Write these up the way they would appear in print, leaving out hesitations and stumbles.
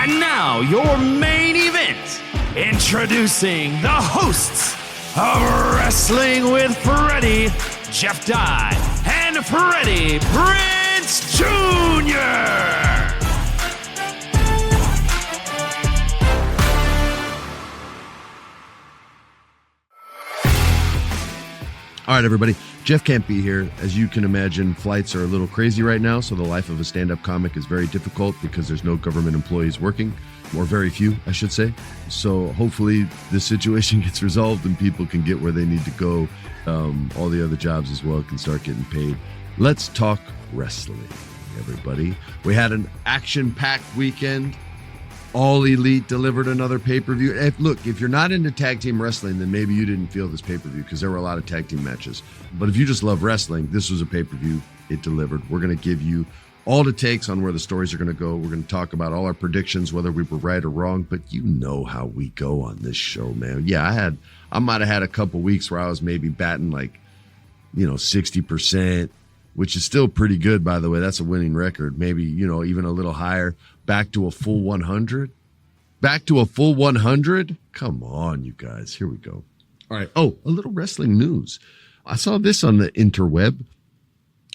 And now, your main event. Introducing the hosts of Wrestling with Freddie, Jeff Dye, and Freddie Prinze Jr. All right, everybody. Jeff can't be here. As you can imagine, flights are a little crazy right now, so the life of a stand-up comic is very difficult because there's no government employees working, or very few, I should say. So hopefully this situation gets resolved and people can get where they need to go. All the other jobs as well can start getting paid. Let's talk wrestling, everybody. We had an action-packed weekend. All Elite delivered another pay-per-view. If you're not into tag team wrestling, then maybe you didn't feel this pay-per-view because there were a lot of tag team matches. But if you just love wrestling, this was a pay-per-view. It delivered. We're going to give you all the takes on where the stories are going to go. We're going to talk about all our predictions, whether we were right or wrong. But you know how we go on this show, man. Yeah, I might have had a couple weeks where I was maybe batting 60%, which is still pretty good, by the way. That's a winning record. Maybe, even a little higher. Back to a full 100? Back to a full 100? Come on, you guys. Here we go. All right. Oh, a little wrestling news. I saw this on the interweb,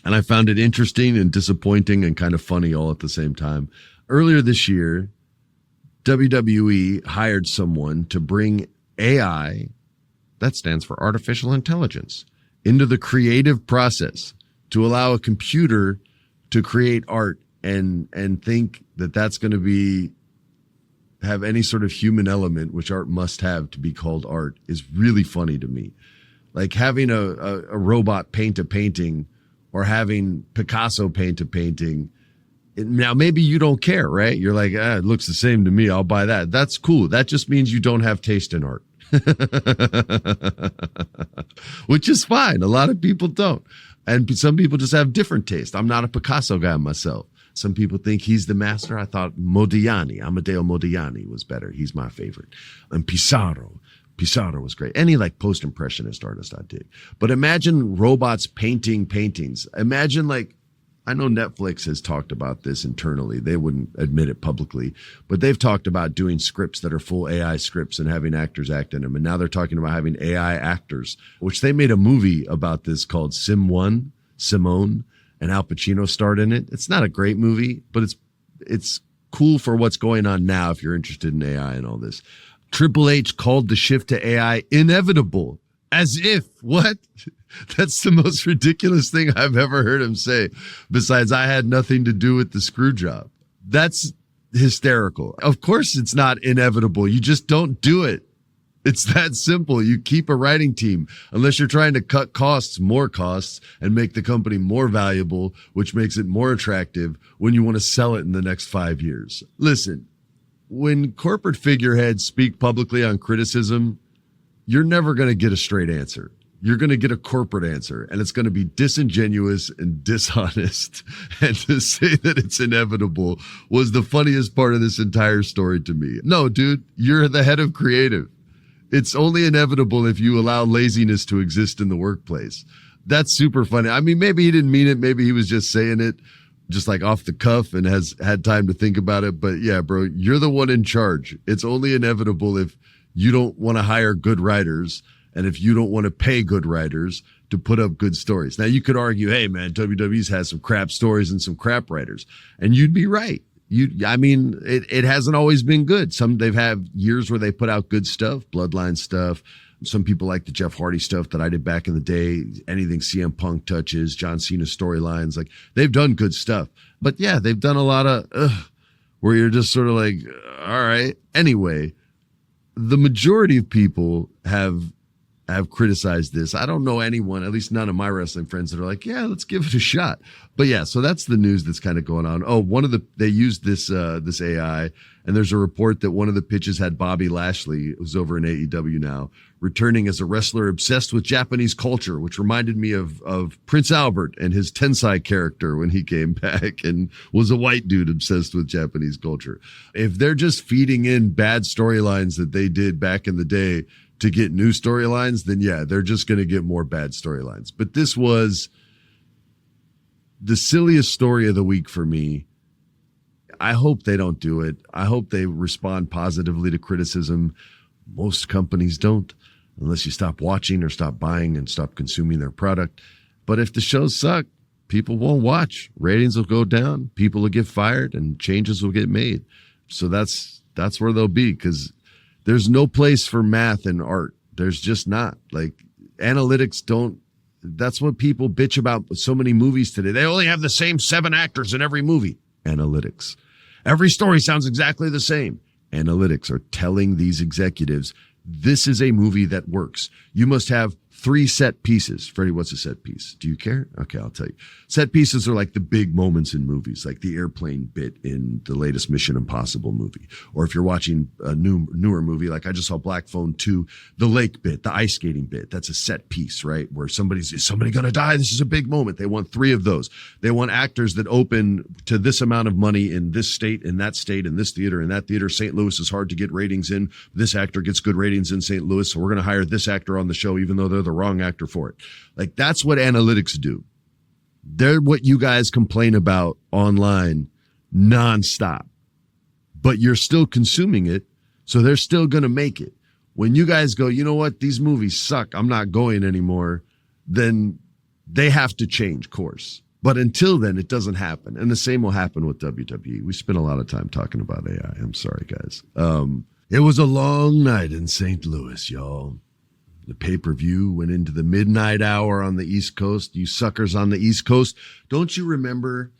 and I found it interesting and disappointing and kind of funny all at the same time. Earlier this year, WWE hired someone to bring AI, that stands for artificial intelligence, into the creative process to allow a computer to create art and think that that's going to have any sort of human element, which art must have to be called art, is really funny to me. Like having a robot paint a painting or having Picasso paint a painting. Now, maybe you don't care, right? You're like, it looks the same to me. I'll buy that. That's cool. That just means you don't have taste in art, which is fine. A lot of people don't. And some people just have different taste. I'm not a Picasso guy myself. Some people think he's the master. I thought Modigliani, Amedeo Modigliani was better. He's my favorite. And Pissarro was great. Any post-impressionist artist I dig. But imagine robots painting paintings. Imagine I know Netflix has talked about this internally. They wouldn't admit it publicly, but they've talked about doing scripts that are full AI scripts and having actors act in them. And now they're talking about having AI actors, which they made a movie about this called Simone, and Al Pacino starred in it. It's not a great movie, but it's cool for what's going on now if you're interested in AI and all this. Triple H called the shift to AI inevitable. As if, what? That's the most ridiculous thing I've ever heard him say, besides I had nothing to do with the screw job. That's hysterical. Of course it's not inevitable. You just don't do it. It's that simple. You keep a writing team unless you're trying to cut more costs, and make the company more valuable, which makes it more attractive when you want to sell it in the next 5 years. Listen, when corporate figureheads speak publicly on criticism, you're never going to get a straight answer. You're going to get a corporate answer, and it's going to be disingenuous and dishonest. And to say that it's inevitable was the funniest part of this entire story to me. No, dude, you're the head of creative. It's only inevitable if you allow laziness to exist in the workplace. That's super funny. I mean, maybe he didn't mean it. Maybe he was just saying it just off the cuff and has had time to think about it. But yeah, bro, you're the one in charge. It's only inevitable if you don't want to hire good writers and if you don't want to pay good writers to put up good stories. Now, you could argue, hey, man, WWE's has some crap stories and some crap writers. And you'd be right. It hasn't always been good. They've had years where they put out good stuff, Bloodline stuff. Some people like the Jeff Hardy stuff that I did back in the day. Anything CM Punk touches, John Cena storylines, they've done good stuff. But yeah, they've done a lot of where you're just sort of all right. Anyway, the majority of people have criticized this. I don't know anyone, at least none of my wrestling friends, that are like, yeah, let's give it a shot. But yeah, so that's the news that's kind of going on. Oh, they used this AI, and there's a report that one of the pitches had Bobby Lashley, who's over in AEW now, returning as a wrestler obsessed with Japanese culture, which reminded me of Prince Albert and his Tensai character when he came back and was a white dude obsessed with Japanese culture. If they're just feeding in bad storylines that they did back in the day to get new storylines, then yeah, they're just going to get more bad storylines. But this was the silliest story of the week for me. I hope they don't do it. I hope they respond positively to criticism. Most companies don't, unless you stop watching or stop buying and stop consuming their product. But if the shows suck, people won't watch. Ratings will go down. People will get fired and changes will get made. So that's where they'll be, because there's no place for math and art. There's just not. Like, analytics don't. That's what people bitch about with so many movies today. They only have the same 7 actors in every movie. Analytics. Every story sounds exactly the same. Analytics are telling these executives, this is a movie that works. You must have 3 set pieces. Freddie, what's a set piece? Do you care? Okay, I'll tell you. Set pieces are like the big moments in movies, like the airplane bit in the latest Mission Impossible movie. Or if you're watching a newer movie, like I just saw Black Phone 2, the lake bit, the ice skating bit, that's a set piece, right? Where is somebody going to die? This is a big moment. They want 3 of those. They want actors that open to this amount of money in this state, in that state, in this theater, in that theater. St. Louis is hard to get ratings in. This actor gets good ratings in St. Louis, so we're going to hire this actor on the show, even though they're the wrong actor for it. Like, that's what analytics do. They're what you guys complain about online nonstop, but you're still consuming it, so they're still going to make it. When you guys go, you know what, these movies suck, I'm not going anymore, then they have to change course. But until then, it doesn't happen. And the same will happen with WWE. We spent a lot of time talking about AI. I'm sorry, guys. It was a long night in St. Louis, y'all. The pay-per-view went into the midnight hour on the East Coast. You suckers on the East Coast, don't you remember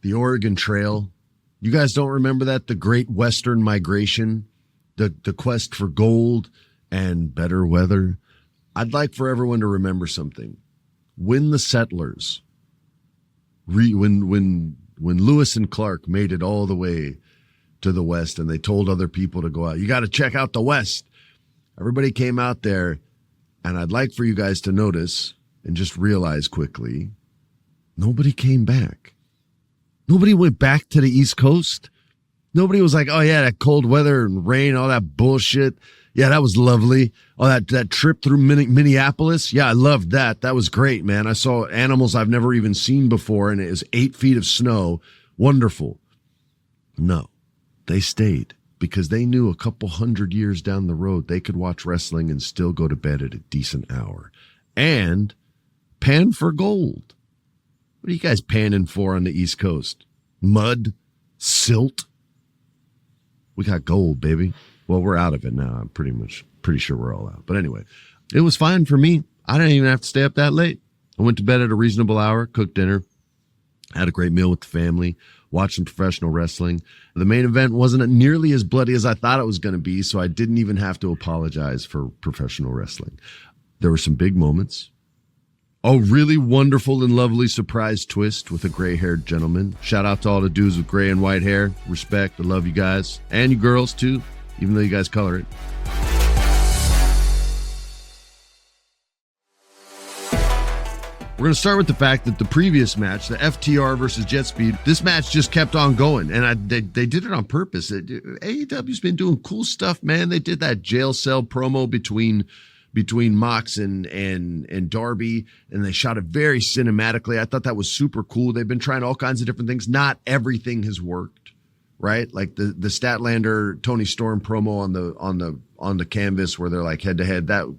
the Oregon Trail? You guys don't remember that? The Great Western Migration, the quest for gold and better weather. I'd like for everyone to remember something. When the settlers, when Lewis and Clark made it all the way to the West and they told other people to go out, you got to check out the West. Everybody came out there. And I'd like for you guys to notice and just realize quickly, nobody came back. Nobody went back to the East Coast. Nobody was like, oh, yeah, that cold weather and rain, all that bullshit. Yeah, that was lovely. Oh, that trip through Minneapolis. Yeah, I loved that. That was great, man. I saw animals I've never even seen before, and it was 8 feet of snow. Wonderful. No, they stayed. Because they knew a couple 100 years down the road, they could watch wrestling and still go to bed at a decent hour. And pan for gold. What are you guys panning for on the East Coast? Mud? Silt? We got gold, baby. Well, we're out of it now. I'm pretty sure we're all out. But anyway, it was fine for me. I didn't even have to stay up that late. I went to bed at a reasonable hour, cooked dinner, had a great meal with the family, watched some professional wrestling. The main event wasn't nearly as bloody as I thought it was going to be, so I didn't even have to apologize for professional wrestling. There were some big moments. A really wonderful and lovely surprise twist with a gray-haired gentleman. Shout out to all the dudes with gray and white hair. Respect. I love you guys. And you girls, too, even though you guys color it. We're going to start with the fact that the previous match, the FTR versus Jet Speed, this match just kept on going. And they did it on purpose. AEW's been doing cool stuff, man. They did that jail cell promo between Mox and Darby, and they shot it very cinematically. I thought that was super cool. They've been trying all kinds of different things. Not everything has worked, right? Like the Statlander Tony Storm promo on the canvas where they're like head to head, that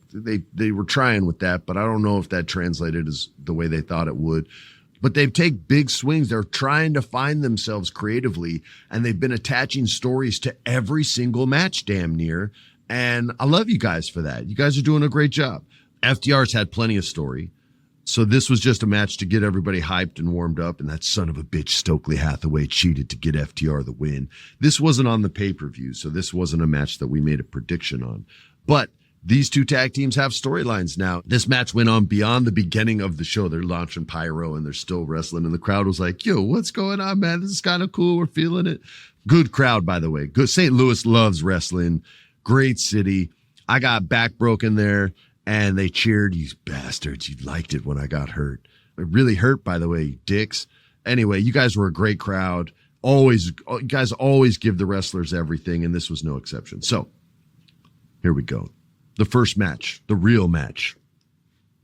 they were trying with that, but I don't know if that translated as the way they thought it would. But they've taken big swings. They're trying to find themselves creatively, and they've been attaching stories to every single match damn near. And I love you guys for that. You guys are doing a great job. FTR's had plenty of story. So this was just a match to get everybody hyped and warmed up, and that son of a bitch Stokely Hathaway cheated to get FTR the win. This wasn't on the pay-per-view, so this wasn't a match that we made a prediction on. But these two tag teams have storylines now. This match went on beyond the beginning of the show. They're launching pyro, and they're still wrestling, and the crowd was like, yo, what's going on, man? This is kind of cool. We're feeling it. Good crowd, by the way. Good. St. Louis loves wrestling. Great city. I got back broken there. And they cheered, you bastards. You liked it when I got hurt. It really hurt, by the way, you dicks. Anyway, you guys were a great crowd. You guys always give the wrestlers everything, and this was no exception. So, here we go. The first match, the real match.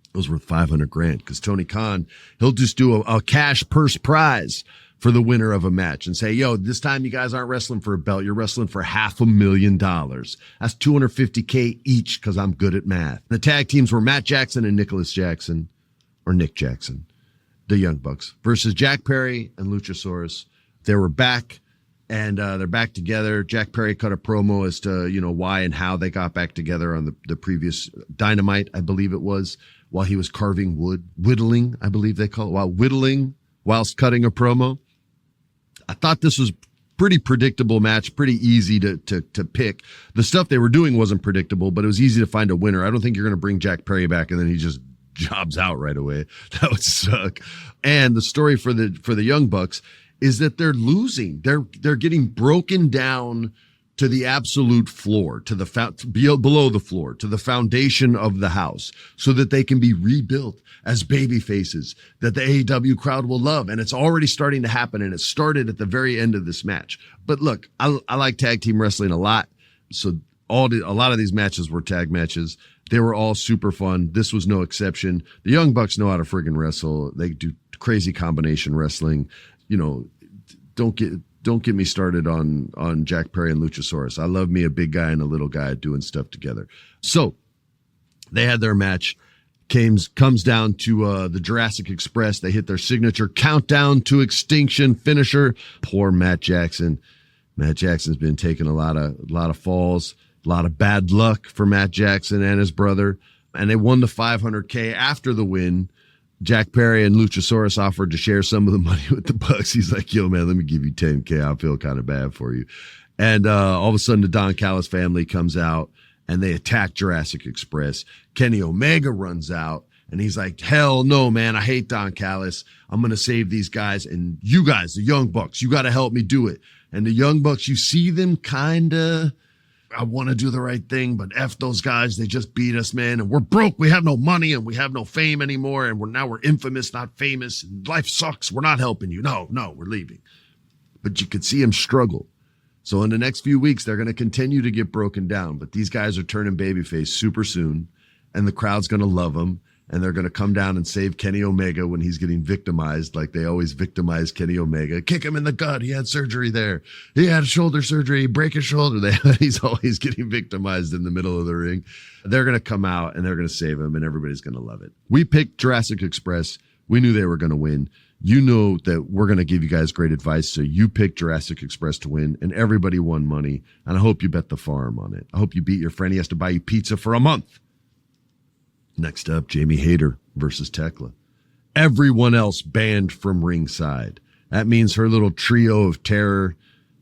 It was worth $500,000 because Tony Khan, he'll just do a cash purse prize for the winner of a match and say, yo, this time you guys aren't wrestling for a belt. You're wrestling for $500,000. That's $250K each because I'm good at math. The tag teams were Matt Jackson and Nick Jackson, the Young Bucks, versus Jack Perry and Luchasaurus. They were back, and they're back together. Jack Perry cut a promo as to, why and how they got back together on the previous Dynamite, I believe it was, while he was carving wood. Whittling, I believe they call it, while whittling whilst cutting a promo. I thought this was pretty predictable match, pretty easy to pick. The stuff they were doing wasn't predictable, but it was easy to find a winner. I don't think you're going to bring Jack Perry back and then he just jobs out right away. That would suck. And the story for the Young Bucks is that they're losing. They're getting broken down to the absolute floor, to the below the floor, to the foundation of the house, so that they can be rebuilt as baby faces that the AEW crowd will love. And it's already starting to happen, and it started at the very end of this match. But look, I like tag team wrestling a lot, so a lot of these matches were tag matches. They were all super fun. This was no exception. The Young Bucks know how to friggin' wrestle. They do crazy combination wrestling. Don't get me started on Jack Perry and Luchasaurus. I love me a big guy and a little guy doing stuff together. So they had their match. Comes down to the Jurassic Express. They hit their signature countdown to extinction finisher. Poor Matt Jackson. Matt Jackson's been taking a lot of falls, a lot of bad luck for Matt Jackson and his brother. And they won the $500K after the win. Jack Perry and Luchasaurus offered to share some of the money with the Bucks. He's like, yo, man, let me give you $10K. I feel kind of bad for you. And all of a sudden, the Don Callis family comes out, and they attack Jurassic Express. Kenny Omega runs out, and he's like, hell no, man. I hate Don Callis. I'm going to save these guys. And you guys, the Young Bucks, you got to help me do it. And the Young Bucks, you see them kind of, I want to do the right thing, but F those guys. They just beat us, man. And we're broke. We have no money and we have no fame anymore. And we're infamous, not famous. And life sucks. We're not helping you. No, we're leaving. But you could see him struggle. So in the next few weeks, they're going to continue to get broken down. But these guys are turning babyface super soon. And the crowd's going to love them. And they're going to come down and save Kenny Omega when he's getting victimized, like they always victimize Kenny Omega. Kick him in the gut. He had surgery there. He had shoulder surgery. Break his shoulder. He's always getting victimized in the middle of the ring. They're going to come out and they're going to save him, and everybody's going to love it. We picked Jurassic Express. We knew they were going to win. You know that we're going to give you guys great advice, so you picked Jurassic Express to win, and everybody won money. And I hope you bet the farm on it. I hope you beat your friend. He has to buy you pizza for a month. Next up, Jamie Hayter versus Tekla. Everyone else banned from ringside. That means her little trio of terror,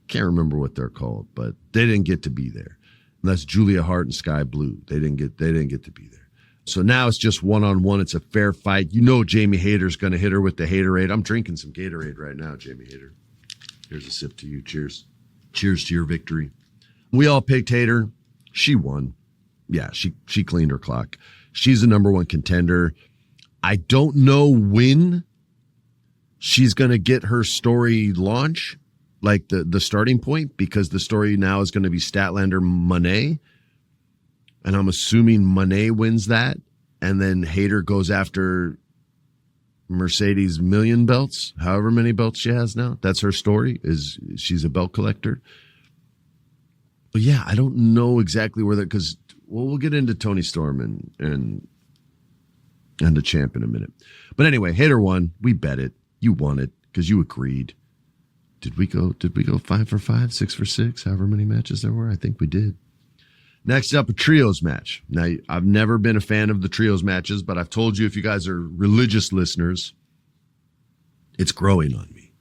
can't remember what they're called, but they didn't get to be there. And that's Julia Hart and Sky Blue. They didn't get to be there. So now it's just one-on-one. It's a fair fight. You know Jamie Hayter's going to hit her with the Haterade. I'm drinking some Gatorade right now, Jamie Hayter. Here's a sip to you. Cheers. Cheers to your victory. We all picked Hayter. She won. Yeah, she cleaned her clock. She's the number one contender. I don't know when she's going to get her story launch, like the starting point, because the story now is going to be Statlander Monet. And I'm assuming Monet wins that. And then Hayter goes after Mercedes million belts, however many belts she has now. That's her story, is she's a belt collector. But yeah, I don't know exactly where that, because we'll get into Tony Storm and the champ in a minute. But anyway, Hayter won. We bet it. You won it because you agreed. Did we go 5 for 5, 6 for 6, however many matches there were? I think we did. Next up, a trios match. Now, I've never been a fan of the trios matches, but I've told you, if you guys are religious listeners, it's growing on me.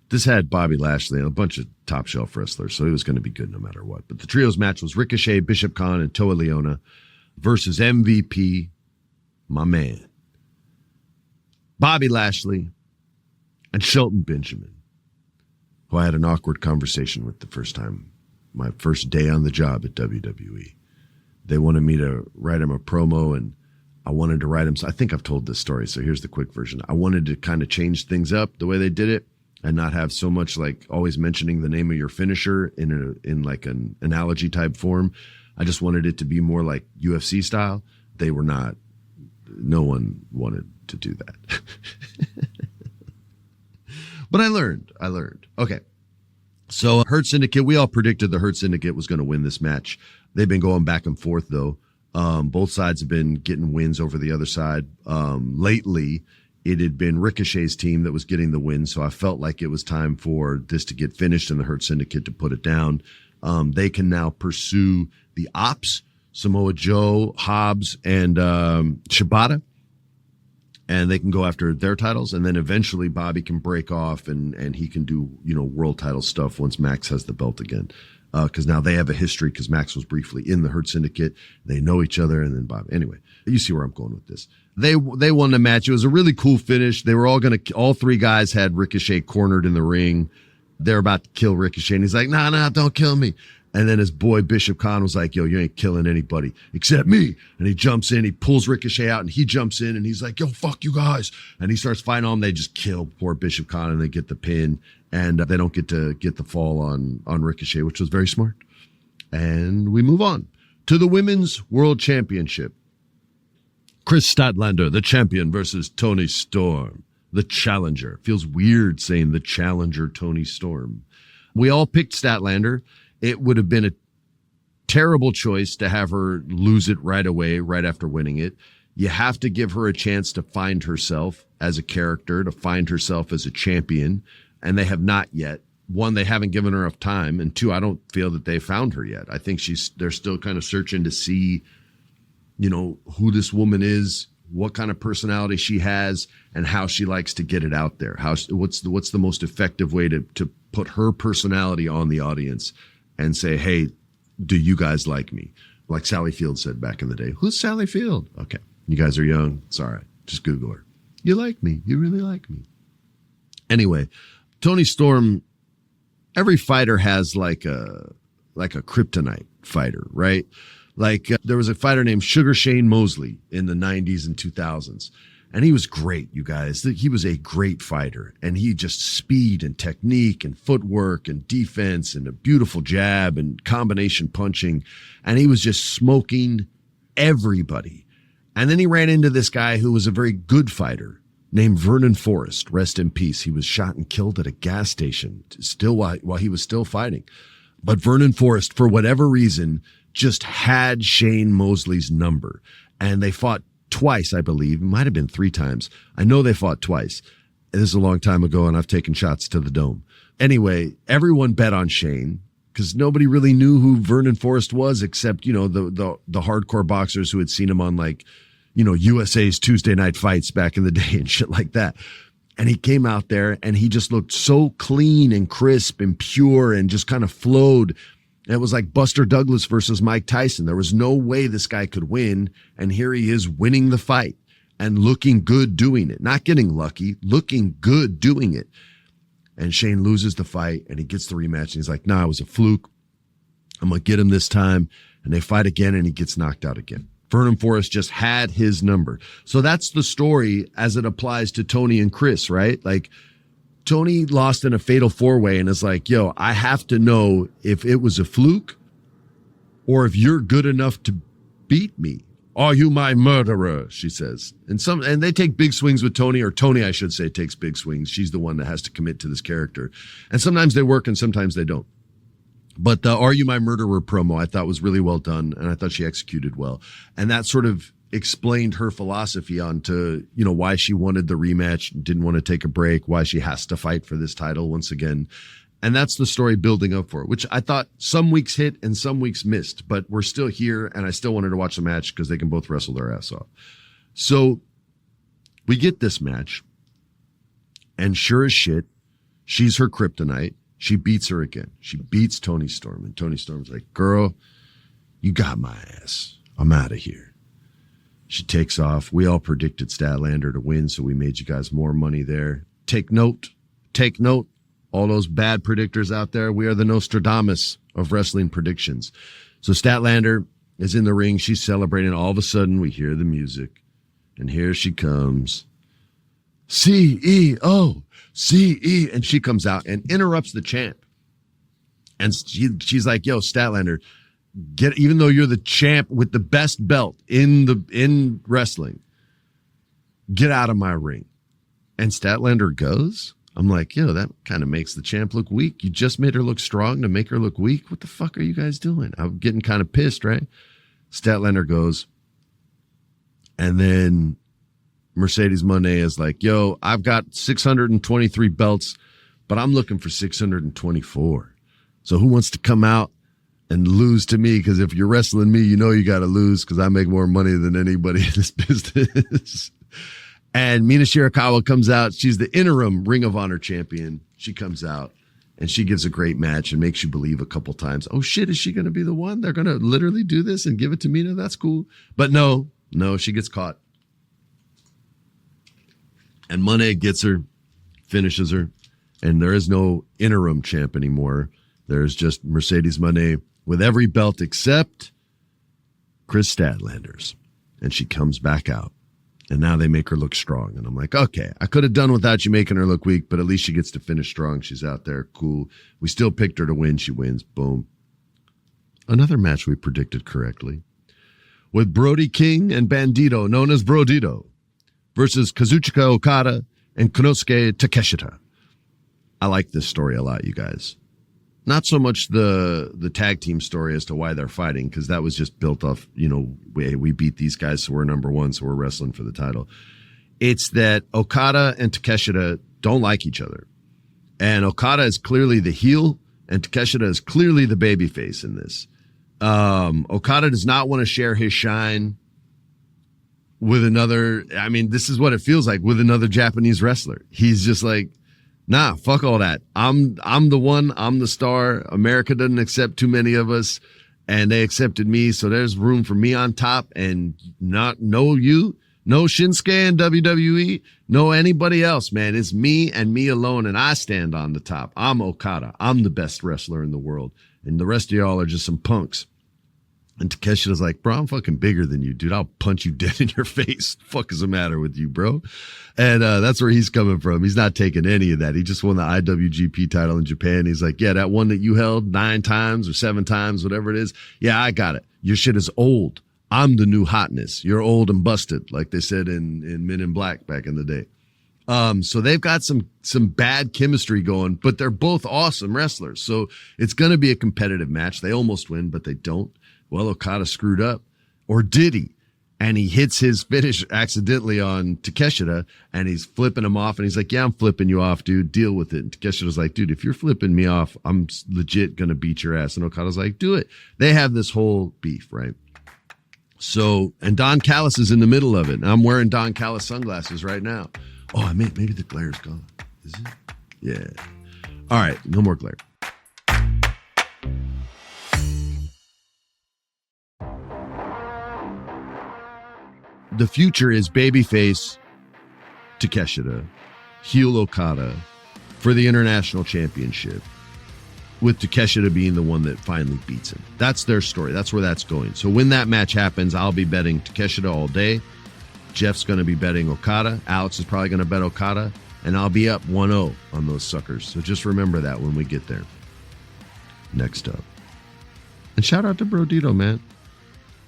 This had Bobby Lashley and a bunch of top shelf wrestlers, so it was going to be good no matter what. But the trios match was Ricochet, Bishop Khan, and Toa Leona versus MVP, my man, Bobby Lashley, and Shelton Benjamin, who I had an awkward conversation with the first time, my first day on the job at WWE. They wanted me to write him a promo, and I wanted to write him. So I think I've told this story, so here's the quick version. I wanted to kind of change things up the way they did it, and not have so much like always mentioning the name of your finisher in like an analogy type form. I just wanted it to be more like UFC style. They were not. No one wanted to do that. But I learned. Okay. So Hurt Syndicate, we all predicted the Hurt Syndicate was going to win this match. They've been going back and forth, though. Both sides have been getting wins over the other side. Lately, it had been Ricochet's team that was getting the win, so I felt like it was time for this to get finished and the Hurt Syndicate to put it down. They can now pursue the Ops, Samoa Joe, Hobbs, and Shibata, and they can go after their titles, and then eventually Bobby can break off and he can do, world title stuff once Max has the belt again. Because now they have a history, because Max was briefly in the Hurt Syndicate. They know each other, and then Bobby. Anyway, you see where I'm going with this. They won the match. It was a really cool finish. They were all three guys had Ricochet cornered in the ring. They're about to kill Ricochet, and he's like, nah, don't kill me. And then his boy Bishop Khan was like, yo, you ain't killing anybody except me. And he jumps in, he pulls Ricochet out, and he jumps in, and he's like, yo, fuck you guys. And he starts fighting on them. They just kill poor Bishop Khan, and they get the pin. And they don't get to get the fall on Ricochet, which was very smart. And we move on to the Women's World Championship. Chris Statlander, the champion, versus Toni Storm, the challenger. Feels weird saying the challenger, Toni Storm. We all picked Statlander. It would have been a terrible choice to have her lose it right away, right after winning it. You have to give her a chance to find herself as a character, to find herself as a champion. And they have not yet. One, they haven't given her enough time. And two, I don't feel that they found her yet. I think they're still kind of searching to see, who this woman is, what kind of personality she has, and how she likes to get it out there. What's the most effective way to put her personality on the audience and say, hey, do you guys like me? Like Sally Field said back in the day. Who's Sally Field? Okay, you guys are young. It's all right. Just Google her. You like me. You really like me. Anyway, Toni Storm, every fighter has like a kryptonite fighter, right? Like there was a fighter named Sugar Shane Mosley in the 90s and 2000s. And he was great, you guys. He was a great fighter. And he just speed and technique and footwork and defense and a beautiful jab and combination punching. And he was just smoking everybody. And then he ran into this guy who was a very good fighter named Vernon Forrest. Rest in peace. He was shot and killed at a gas station still while he was still fighting. But Vernon Forrest, for whatever reason, just had Shane Mosley's number. And they fought twice, I believe. It might have been 3 times. I know they fought twice. This is a long time ago, and I've taken shots to the dome. Anyway, everyone bet on Shane because nobody really knew who Vernon Forrest was except, the hardcore boxers who had seen him on USA's Tuesday Night Fights back in the day and shit like that. And he came out there and he just looked so clean and crisp and pure and just kind of flowed. It was like Buster Douglas versus Mike Tyson. There was no way this guy could win. And here he is winning the fight and looking good doing it. Not getting lucky, looking good doing it. And Shane loses the fight and he gets the rematch. And he's like, nah, it was a fluke. I'm going to get him this time. And they fight again and he gets knocked out again. Vernon Forrest just had his number. So that's the story as it applies to Tony and Chris, right? Like Tony lost in a fatal 4-way and is like, yo, I have to know if it was a fluke or if you're good enough to beat me. Are you my murderer? She says. And they take big swings with Tony, or Tony, I should say, takes big swings. She's the one that has to commit to this character. And sometimes they work and sometimes they don't. But the Are You My Murderer promo I thought was really well done, and I thought she executed well. And that sort of explained her philosophy on to, why she wanted the rematch, didn't want to take a break, why she has to fight for this title once again. And that's the story building up for it, which I thought some weeks hit and some weeks missed, but we're still here, and I still wanted to watch the match because they can both wrestle their ass off. So we get this match, and sure as shit, she's her kryptonite. She beats her again. She beats Toni Storm. And Toni Storm's like, girl, you got my ass. I'm out of here. She takes off. We all predicted Statlander to win, so we made you guys more money there. Take note. All those bad predictors out there, we are the Nostradamus of wrestling predictions. So Statlander is in the ring. She's celebrating. All of a sudden, we hear the music. And here she comes. CEO. C-E, and she comes out and interrupts the chant. And she's like, yo, Statlander, even though you're the champ with the best belt in wrestling, get out of my ring. And Statlander goes, I'm like, yo, that kind of makes the champ look weak. You just made her look strong to make her look weak. What the fuck are you guys doing? I'm getting kind of pissed, right? Statlander goes. And then Mercedes Moné is like, yo, I've got 623 belts, but I'm looking for 624. So who wants to come out and lose to me? Because if you're wrestling me, you know you got to lose because I make more money than anybody in this business. And Mina Shirakawa comes out. She's the interim Ring of Honor champion. She comes out and she gives a great match and makes you believe a couple times, oh shit, is she going to be the one? They're going to literally do this and give it to Mina? That's cool. But no, she gets caught. And Moné gets her, finishes her, and there is no interim champ anymore. There's just Mercedes Moné with every belt except Chris Statlander's. And she comes back out. And now they make her look strong. And I'm like, okay, I could have done without you making her look weak, but at least she gets to finish strong. She's out there. Cool. We still picked her to win. She wins. Boom. Another match we predicted correctly. With Brody King and Bandito, known as Brodito, versus Kazuchika Okada and Konosuke Takeshita. I like this story a lot, you guys. Not so much the tag team story as to why they're fighting, because that was just built off, we beat these guys, so we're number one, so we're wrestling for the title. It's that Okada and Takeshita don't like each other. And Okada is clearly the heel, and Takeshita is clearly the babyface in this. Okada does not want to share his shine with another, this is what it feels like, with another Japanese wrestler. He's just like, nah, fuck all that. I'm the one. I'm the star. America doesn't accept too many of us, and they accepted me, so there's room for me on top, and no Shinsuke and WWE, no anybody else, man. It's me and me alone, and I stand on the top. I'm Okada. I'm the best wrestler in the world, and the rest of y'all are just some punks. And Takeshita's like, bro, I'm fucking bigger than you, dude. I'll punch you dead in your face. Fuck is the matter with you, bro? And that's where he's coming from. He's not taking any of that. He just won the IWGP title in Japan. He's like, yeah, that one that you held 9 times or 7 times, whatever it is. Yeah, I got it. Your shit is old. I'm the new hotness. You're old and busted, like they said in Men in Black back in the day. So they've got some bad chemistry going, but they're both awesome wrestlers. So it's going to be a competitive match. They almost win, but they don't. Well, Okada screwed up, or did he? And he hits his finish accidentally on Takeshita, and he's flipping him off, and he's like, yeah, I'm flipping you off, dude. Deal with it. And Takeshita's like, dude, if you're flipping me off, I'm legit going to beat your ass. And Okada's like, do it. They have this whole beef, right? So, and Don Callis is in the middle of it. And I'm wearing Don Callis sunglasses right now. Oh, maybe the glare's gone. Is it? Yeah. All right, no more glare. The future is babyface Takeshita, heel Okada for the international championship, with Takeshita being the one that finally beats him. That's their story. That's where that's going. So when that match happens, I'll be betting Takeshita all day. Jeff's going to be betting Okada. Alex is probably going to bet Okada. And I'll be up 1-0 on those suckers. So just remember that when we get there. Next up. And shout out to Brodito, man.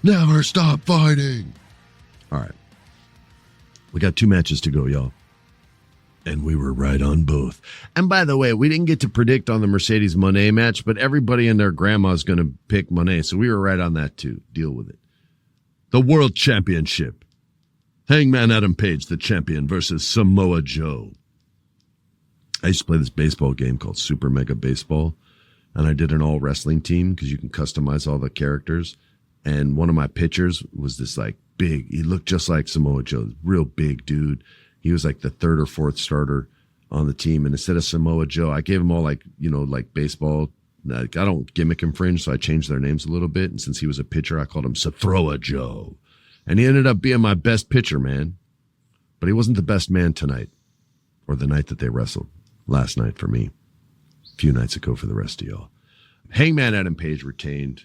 Never stop fighting. All right. We got 2 matches to go, y'all. And we were right on both. And by the way, we didn't get to predict on the Mercedes Moné match, but everybody and their grandma is going to pick Moné. So we were right on that too. Deal with it. The World Championship. Hangman Adam Page, the champion, versus Samoa Joe. I used to play this baseball game called Super Mega Baseball. And I did an all wrestling team because you can customize all the characters. And one of my pitchers was this like big, he looked just like Samoa Joe, real big dude. He was like the 3rd or 4th starter on the team. And instead of Samoa Joe, I gave them all like baseball. Like, I don't gimmick infringe, so I changed their names a little bit. And since he was a pitcher, I called him Sathroa Joe. And he ended up being my best pitcher, man. But he wasn't the best man tonight, or the night that they wrestled. Last night for me. A few nights ago for the rest of y'all. Hangman Adam Page retained.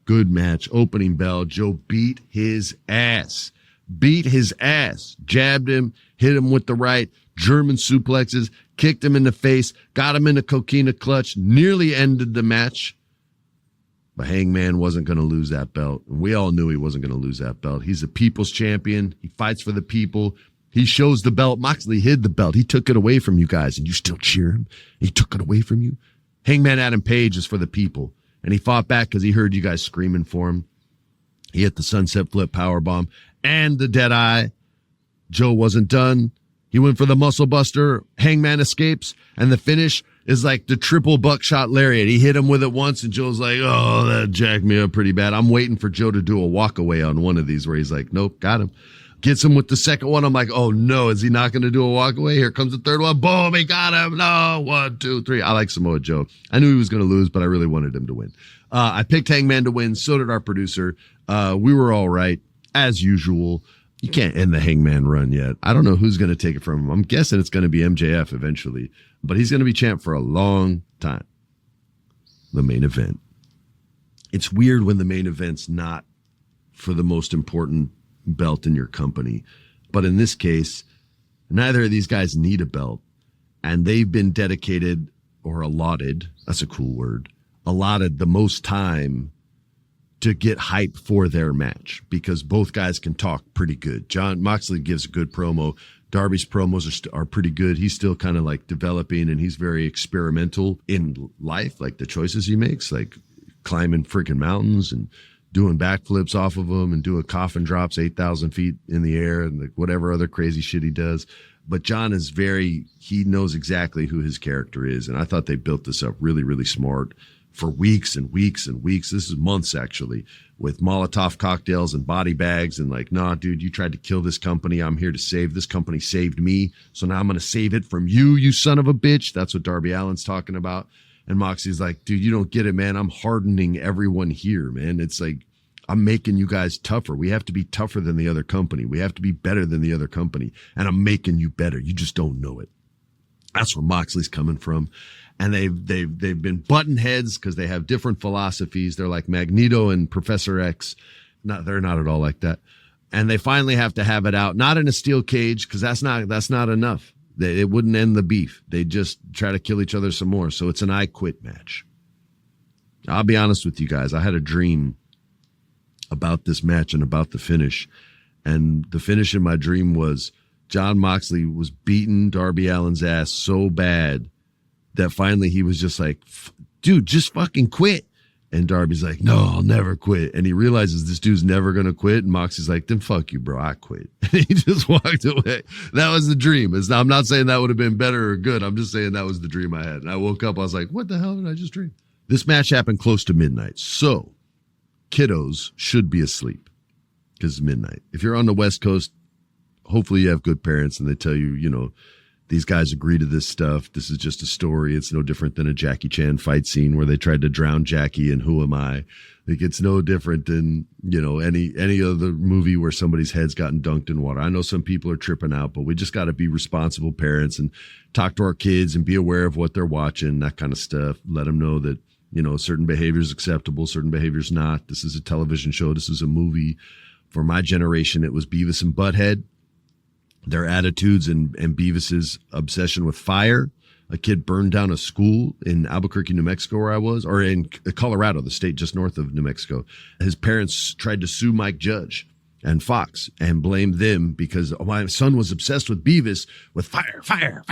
Good match. Opening bell. Joe beat his ass. Jabbed him. Hit him with the right. German suplexes. Kicked him in the face. Got him in a coquina clutch. Nearly ended the match. But Hangman wasn't going to lose that belt. And we all knew he wasn't going to lose that belt. He's a people's champion. He fights for the people. He shows the belt. Moxley hid the belt. He took it away from you guys, and you still cheer him. He took it away from you. Hangman Adam Page is for the people, and he fought back because he heard you guys screaming for him. He hit the sunset flip powerbomb and the dead eye. Joe wasn't done. He went for the muscle buster. Hangman escapes, and the finish is like the triple buckshot lariat. He hit him with it once, and Joe's like, oh, that jacked me up pretty bad. I'm waiting for Joe to do a walk away on one of these where he's like, nope, got him. Gets him with the second one. I'm like, oh, no, is he not going to do a walk away? Here comes the third one. Boom, he got him. No, 1, 2, 3. I like Samoa Joe. I knew he was going to lose, but I really wanted him to win. I picked Hangman to win. So did our producer. We were all right, as usual. You can't end the Hangman run yet. I don't know who's going to take it from him. I'm guessing it's going to be MJF eventually, but he's going to be champ for a long time. The main event. It's weird when the main event's not for the most important belt in your company. But in this case, neither of these guys need a belt, and they've been dedicated or allotted, that's a cool word, allotted the most time to get hype for their match because both guys can talk pretty good. John Moxley gives a good promo. Darby's promos are pretty good. He's still kind of like developing, and he's very experimental in life, like the choices he makes, like climbing freaking mountains and doing backflips off of them and doing coffin drops 8,000 feet in the air and like whatever other crazy shit he does. But John is he knows exactly who his character is. And I thought they built this up really, really smart for weeks and weeks and weeks. This is months actually, with Molotov cocktails and body bags and like, nah, dude, you tried to kill this company. I'm here to save this company. Saved me. So now I'm going to save it from you, you son of a bitch. That's what Darby Allin's talking about. And Moxie's like, dude, you don't get it, man. I'm hardening everyone here, man. It's like, I'm making you guys tougher. We have to be tougher than the other company. We have to be better than the other company. And I'm making you better. You just don't know it. That's where Moxley's coming from. And they've been button heads because they have different philosophies. They're like Magneto and Professor X. They're not at all like that. And they finally have to have it out, not in a steel cage, because that's not enough. It wouldn't end the beef. They just try to kill each other some more. So it's an I quit match. I'll be honest with you guys. I had a dream about this match and about the finish. And the finish in my dream was Jon Moxley was beating Darby Allin's ass so bad that finally he was just like, dude, just fucking quit. And Darby's like, no, I'll never quit. And he realizes this dude's never going to quit. And Moxie's like, then fuck you, bro. I quit. And he just walked away. That was the dream. I'm not saying that would have been better or good. I'm just saying that was the dream I had. And I woke up, I was like, what the hell did I just dream? This match happened close to midnight. So kiddos should be asleep because it's midnight. If you're on the West Coast, hopefully you have good parents and they tell you, you know, these guys agree to this stuff. This is just a story. It's no different than a Jackie Chan fight scene where they tried to drown Jackie and Who Am I? Like, it's no different than, you know, any other movie where somebody's head's gotten dunked in water. I know some people are tripping out, but we just got to be responsible parents and talk to our kids and be aware of what they're watching, that kind of stuff. Let them know that, you know, certain behavior is acceptable, certain behavior is not. This is a television show. This is a movie. For my generation, it was Beavis and Butthead. Their attitudes and Beavis's obsession with fire. A kid burned down a school in Albuquerque, New Mexico, where I was, or in Colorado, the state just north of New Mexico. His parents tried to sue Mike Judge and Fox and blamed them because my son was obsessed with Beavis with fire.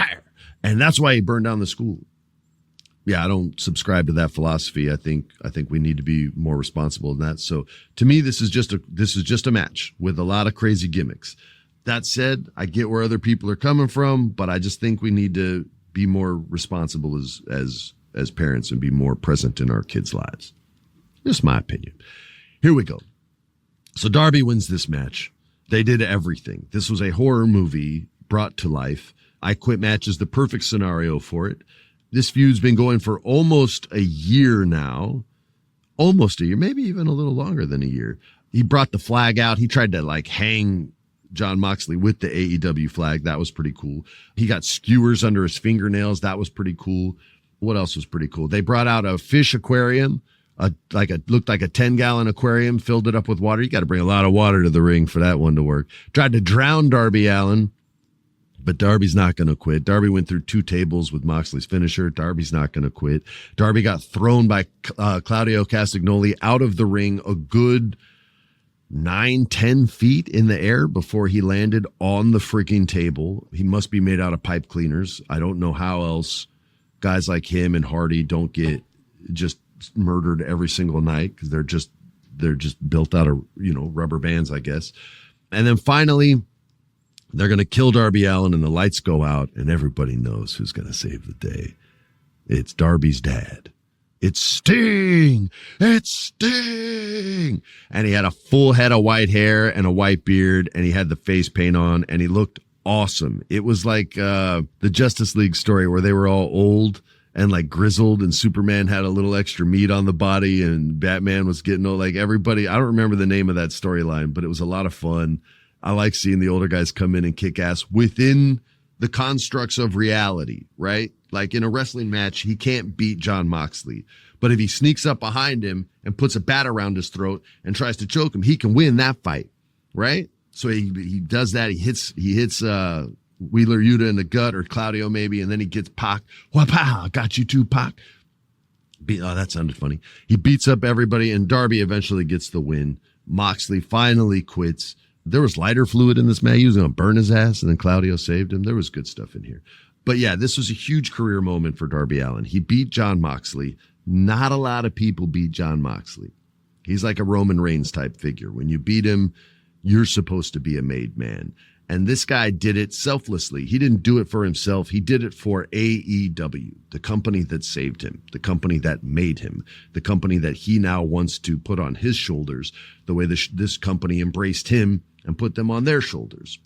And that's why he burned down the school. Yeah, I don't subscribe to that philosophy. I think we need to be more responsible than that. So to me, this is just a match with a lot of crazy gimmicks. That said, I get where other people are coming from, but I just think we need to be more responsible as parents and be more present in our kids' lives. Just my opinion. Here we go. So Darby wins this match. They did everything. This was a horror movie brought to life. I Quit match is the perfect scenario for it. This feud's been going for almost a year now. Almost a year, maybe even a little longer than a year. He brought the flag out. He tried to like hang Jon Moxley with the AEW flag. That was pretty cool. He got skewers under his fingernails. That was pretty cool. What else was pretty cool? They brought out a fish aquarium, looked like a 10-gallon aquarium, filled it up with water. You got to bring a lot of water to the ring for that one to work. Tried to drown Darby Allin, but Darby's not going to quit. Darby went through 2 tables with Moxley's finisher. Darby's not going to quit. Darby got thrown by Claudio Castagnoli out of the ring a good 9-10 feet in the air before he landed on the freaking table. He must be made out of pipe cleaners. I don't know how else guys like him and Hardy don't get just murdered every single night, because they're just built out of, rubber bands, I guess. And then finally, they're going to kill Darby Allin, and the lights go out, and everybody knows who's going to save the day. It's Darby's dad. It's Sting! It's Sting! And he had a full head of white hair and a white beard, and he had the face paint on, and he looked awesome. It was like the Justice League story where they were all old and like grizzled, and Superman had a little extra meat on the body, and Batman was getting old. Like everybody, I don't remember the name of that storyline, but it was a lot of fun. I like seeing the older guys come in and kick ass within the constructs of reality, right? Like in a wrestling match, he can't beat Jon Moxley. But if he sneaks up behind him and puts a bat around his throat and tries to choke him, he can win that fight, right? So he does that. He hits Wheeler Yuta in the gut, or Claudio maybe, and then he gets Pac. Wapa, got you too, Pac. Oh, that sounded funny. He beats up everybody, and Darby eventually gets the win. Moxley finally quits. There was lighter fluid in this match. He was going to burn his ass, and then Claudio saved him. There was good stuff in here. But yeah, this was a huge career moment for Darby Allin. He beat Jon Moxley. Not a lot of people beat Jon Moxley. He's like a Roman Reigns type figure. When you beat him, you're supposed to be a made man. And this guy did it selflessly. He didn't do it for himself. He did it for AEW, the company that saved him, the company that made him, the company that he now wants to put on his shoulders, the way this company embraced him and put them on their shoulders.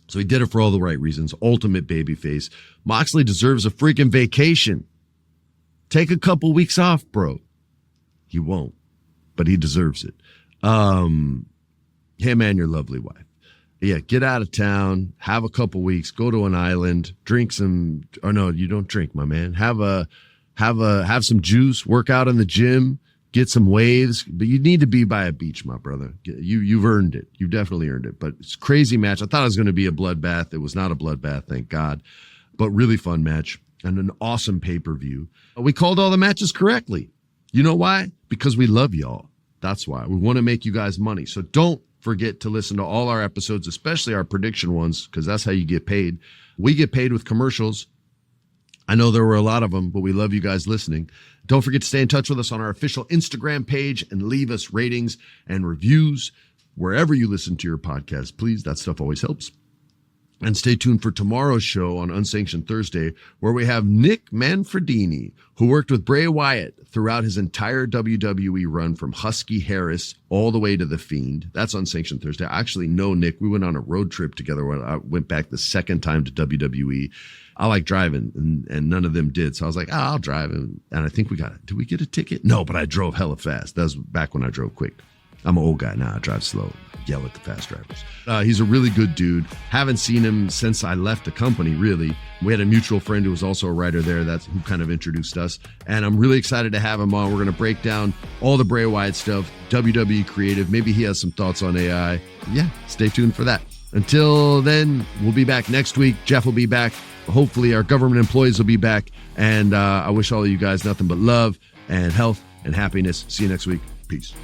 So he did it for all the right reasons. Ultimate babyface. Moxley deserves a freaking vacation. Take a couple weeks off, bro. He won't, but he deserves it. Him and your lovely wife. Yeah, get out of town, have a couple weeks, go to an island, drink some, or no, you don't drink, my man. Have some juice, work out in the gym, get some waves, but you need to be by a beach, my brother. You've earned it. You've definitely earned it. But it's a crazy match. I thought it was going to be a bloodbath. It was not a bloodbath, thank God. But really fun match and an awesome pay-per-view. We called all the matches correctly. You know why? Because we love y'all. That's why. We want to make you guys money. So don't forget to listen to all our episodes, especially our prediction ones, because that's how you get paid. We get paid with commercials. I know there were a lot of them, but we love you guys listening. Don't forget to stay in touch with us on our official Instagram page and leave us ratings and reviews wherever you listen to your podcast. Please, that stuff always helps. And stay tuned for tomorrow's show on Unsanctioned Thursday, where we have Nick Manfredini, who worked with Bray Wyatt throughout his entire WWE run from Husky Harris all the way to The Fiend. That's Unsanctioned Thursday. I actually know Nick. We went on a road trip together when I went back the second time to WWE. I like driving, and none of them did. So I was like, I'll drive. And I think did we get a ticket? No, but I drove hella fast. That was back when I drove quick. I'm an old guy now. I drive slow. Yell at the fast drivers. He's a really good dude. Haven't seen him since I left the company, really. We had a mutual friend who was also a writer there. That's who kind of introduced us. And I'm really excited to have him on. We're going to break down all the Bray Wyatt stuff, WWE creative. Maybe he has some thoughts on AI. Yeah, stay tuned for that. Until then, we'll be back next week. Jeff will be back. Hopefully our government employees will be back. And I wish all of you guys nothing but love and health and happiness. See you next week. Peace.